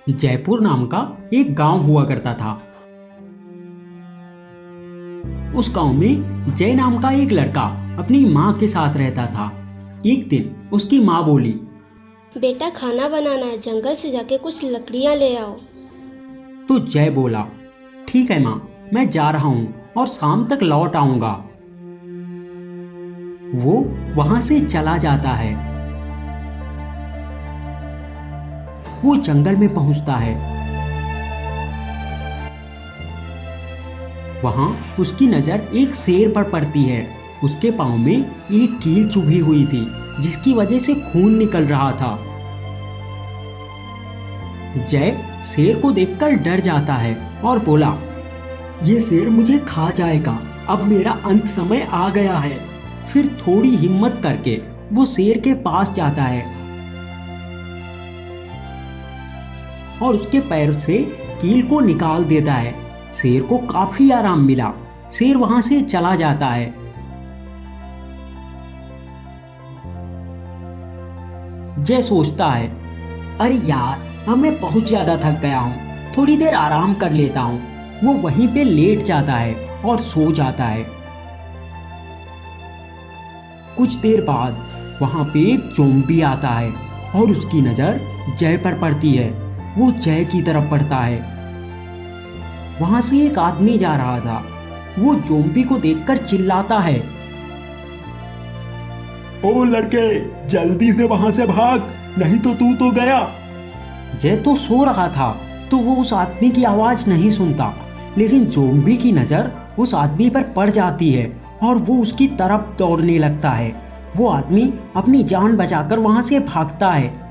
जयपुर नाम का एक गांव हुआ करता था। उस गांव में जय नाम का एक लड़का अपनी माँ के साथ रहता था। एक दिन उसकी माँ बोली, बेटा खाना बनाना है, जंगल से जाके कुछ लकड़ियाँ ले आओ। तो जय बोला, ठीक है माँ, मैं जा रहा हूँ और शाम तक लौट आऊंगा। वो वहां से चला जाता है। वो जंगल में पहुंचता है। वहां उसकी नजर एक शेर पर पड़ती है। उसके पांव में एक कील चुभी हुई थी, जिसकी वजह से खून निकल रहा था। जय शेर को देखकर डर जाता है और बोला, ये शेर मुझे खा जाएगा, अब मेरा अंत समय आ गया है। फिर थोड़ी हिम्मत करके वो शेर के पास जाता है और उसके पैर से कील को निकाल देता है। शेर को काफी आराम मिला। शेर वहां से चला जाता है। जय सोचता है, अरे यार, अब मैं बहुत ज्यादा थक गया हूँ, थोड़ी देर आराम कर लेता हूँ। वो वहीं पे लेट जाता है और सो जाता है। कुछ देर बाद वहां पे एक ज़ॉम्बी आता है और उसकी नजर जय पर पड़ती है। वो जय की तरफ बढ़ता है। वहां से एक आदमी जा रहा था। वो ज़ॉम्बी को देखकर चिल्लाता है, ओ लड़के, जल्दी से वहां से भाग, नहीं तो तू तो गया। जय तो सो रहा था तो वो उस आदमी की आवाज नहीं सुनता, लेकिन ज़ॉम्बी की नजर उस आदमी पर पड़ जाती है और वो उसकी तरफ दौड़ने लगता है। वो आदमी अपनी जान बचाकर वहां से भागता है।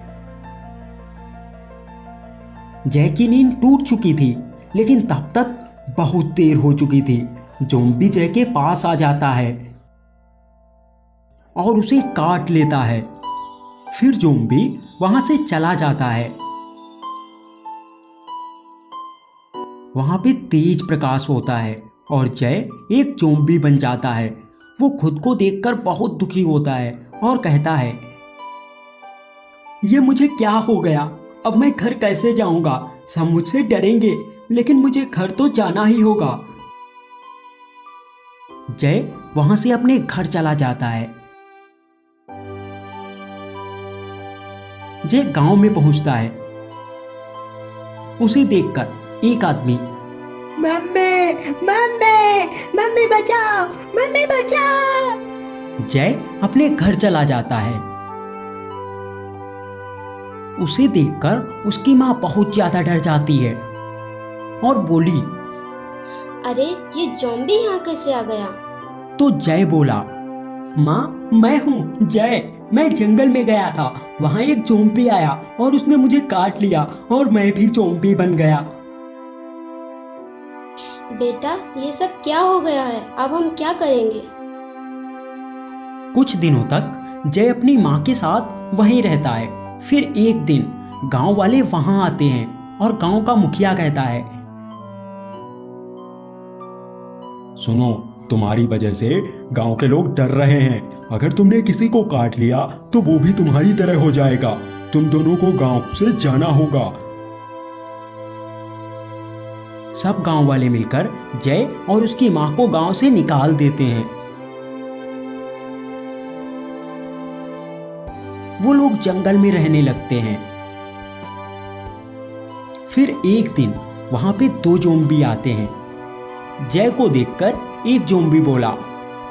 जय की नींद टूट चुकी थी, लेकिन तब तक बहुत देर हो चुकी थी। ज़ॉम्बी जय के पास आ जाता है और उसे काट लेता है। फिर ज़ॉम्बी वहां से चला जाता है। वहां पे तेज प्रकाश होता है और जय एक ज़ॉम्बी बन जाता है। वो खुद को देखकर बहुत दुखी होता है और कहता है, ये मुझे क्या हो गया, अब मैं घर कैसे जाऊंगा। सब मुझसे डरेंगे, लेकिन मुझे घर तो जाना ही होगा। जय वहां से अपने घर चला जाता है। जय गांव में पहुंचता है। उसे देखकर एक आदमी, मम्मी मम्मी मम्मी बचाओ, मम्मी बचाओ। जय अपने घर चला जाता है। उसे देखकर उसकी माँ बहुत ज्यादा डर जाती है और बोली, अरे ये ज़ॉम्बी यहाँ कैसे आ गया? तो जय बोला, माँ मैं हूँ जय, मैं जंगल में गया था, वहां एक ज़ॉम्बी आया और उसने मुझे काट लिया और मैं भी ज़ॉम्बी बन गया। बेटा ये सब क्या हो गया है, अब हम क्या करेंगे? कुछ दिनों तक जय अपनी माँ के साथ वहीं रहता है। फिर एक दिन गांव वाले वहां आते हैं और गांव का मुखिया कहता है, सुनो, तुम्हारी वजह से गांव के लोग डर रहे हैं। अगर तुमने किसी को काट लिया तो वो भी तुम्हारी तरह हो जाएगा। तुम दोनों को गांव से जाना होगा। सब गांव वाले मिलकर जय और उसकी माँ को गांव से निकाल देते हैं। वो लोग जंगल में रहने लगते हैं। फिर एक दिन वहां पे दो ज़ॉम्बी आते हैं। जय को देखकर एक ज़ॉम्बी बोला,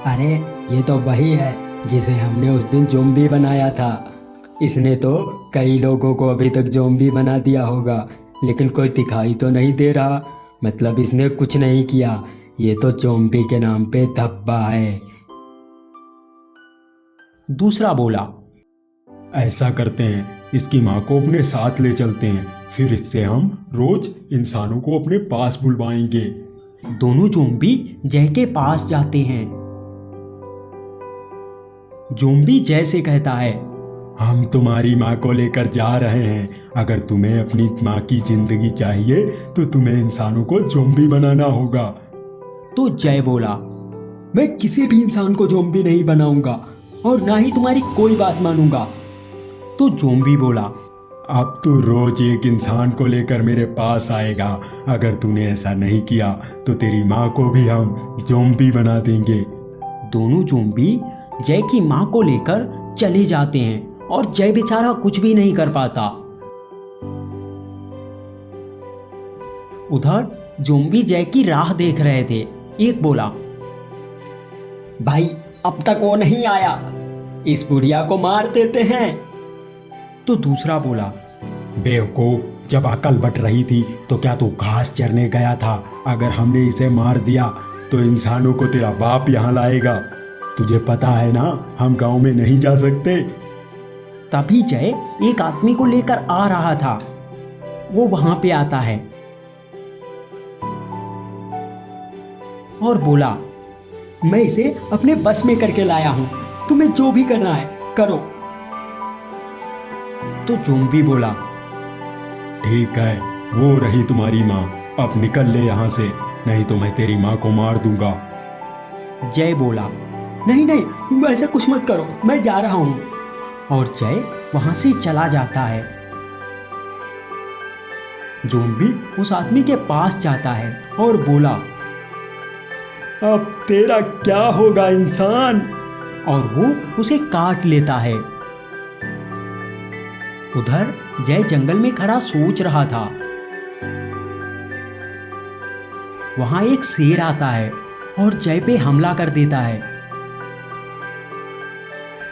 अरे ये तो वही है जिसे हमने उस दिन ज़ॉम्बी बनाया था। इसने तो कई लोगों को अभी तक ज़ॉम्बी बना दिया होगा, लेकिन कोई दिखाई तो नहीं दे रहा। मतलब इसने कुछ नहीं किया, ये तो ज़ॉम्बी के नाम पे धब्बा है। दूसरा बोला, ऐसा करते हैं, इसकी माँ को अपने साथ ले चलते हैं, फिर इससे हम रोज इंसानों को अपने पास बुलवाएंगे। दोनों ज़ॉम्बी जय के पास जाते हैं। ज़ॉम्बी जय से कहता है, हम तुम्हारी माँ को लेकर जा रहे हैं। अगर तुम्हें अपनी माँ की जिंदगी चाहिए तो तुम्हें इंसानों को ज़ॉम्बी बनाना होगा। तो जय बोला, मैं किसी भी इंसान को ज़ॉम्बी नहीं बनाऊंगा और ना ही तुम्हारी कोई बात मानूंगा। तो ज़ॉम्बी बोला, अब तू रोज एक इंसान को लेकर मेरे पास आएगा। अगर तूने ऐसा नहीं किया तो तेरी माँ को भी हम ज़ॉम्बी बना देंगे। दोनों ज़ॉम्बी जय की माँ को लेकर चले जाते हैं और जय बेचारा कुछ भी नहीं कर पाता। उधर ज़ॉम्बी जय की राह देख रहे थे। एक बोला, भाई अब तक वो नहीं आया, इस बुढ़िया को मार देते हैं। तो दूसरा बोला, बेवकूफ, जब अकल बट रही थी तो क्या तू घास चरने गया था? अगर हमने इसे मार दिया तो इंसानों को तेरा बाप यहाँ लाएगा। तुझे पता है ना, हम गांव में नहीं जा सकते। तभी जय एक आदमी को लेकर आ रहा था। वो वहां पे आता है और बोला, मैं इसे अपने बस में करके लाया हूं, तुम्हें जो भी करना है करो। तो ज़ॉम्बी बोला, ठीक है, वो रही तुम्हारी माँ, अब निकल ले यहाँ से, नहीं तो मैं तेरी माँ को मार दूंगा। जय बोला, नहीं नहीं, वैसे कुछ मत करो, मैं जा रहा हूँ। और जय वहां से चला जाता है। ज़ॉम्बी उस आदमी के पास जाता है और बोला, अब तेरा क्या होगा इंसान? और वो उसे काट लेता है। उधर जय जंगल में खड़ा सोच रहा था। वहां एक शेर आता है और जय पे हमला कर देता है।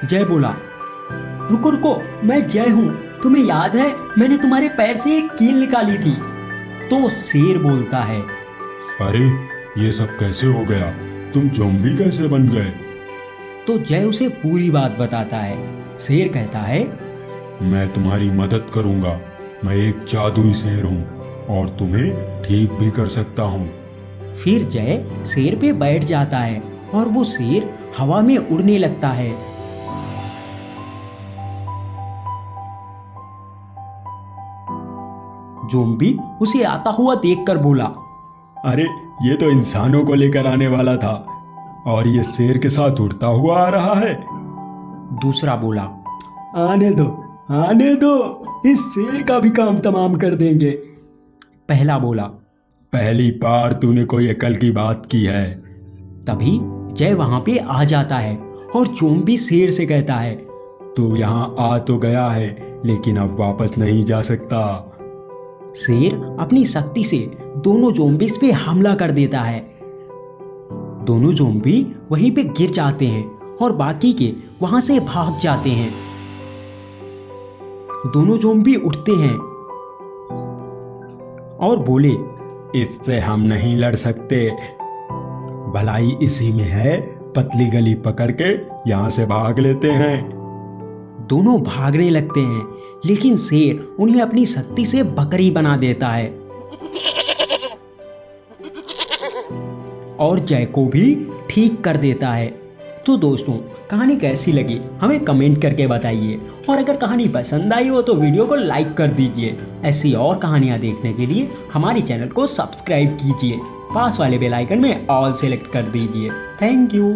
जय बोला, रुको रुको, मैं जय हूँ, तुम्हें याद है मैंने तुम्हारे पैर से एक कील निकाली थी। तो शेर बोलता है, अरे ये सब कैसे हो गया? तुम ज़ॉम्बी कैसे बन गए? तो जय उसे पूरी बात बताता है। शेर कहता है, मैं तुम्हारी मदद करूंगा, मैं एक जादुई शेर हूँ और तुम्हें ठीक भी कर सकता हूँ। फिर जय शेर पे बैठ जाता है और वो शेर हवा में उड़ने लगता है। ज़ॉम्बी उसे आता हुआ देखकर बोला, अरे ये तो इंसानों को लेकर आने वाला था और ये शेर के साथ उड़ता हुआ आ रहा है। दूसरा बोला, आने दो आने दो, इस शेर का भी काम तमाम कर देंगे। पहला बोला, पहली बार तूने कोई अकल की बात की है। तभी जय वहां पे आ जाता है और ज़ॉम्बी शेर से कहता है, तू यहाँ आ तो गया है लेकिन अब वापस नहीं जा सकता। शेर अपनी शक्ति से दोनों ज़ॉम्बीज़ पे हमला कर देता है। दोनों ज़ॉम्बी वहीं पे गिर जाते हैं और बाकी के वहां से भाग जाते हैं। दोनों ज़ॉम्बी उठते हैं और बोले, इससे हम नहीं लड़ सकते, भलाई इसी में है, पतली गली पकड़ के यहाँ से भाग लेते हैं। दोनों भागने लगते हैं लेकिन शेर उन्हें अपनी शक्ति से बकरी बना देता है और जय को भी ठीक कर देता है। तो दोस्तों, कहानी कैसी लगी हमें कमेंट करके बताइए और अगर कहानी पसंद आई हो तो वीडियो को लाइक कर दीजिए। ऐसी और कहानियाँ देखने के लिए हमारे चैनल को सब्सक्राइब कीजिए। पास वाले बेल आइकन में ऑल सेलेक्ट कर दीजिए। Thank you.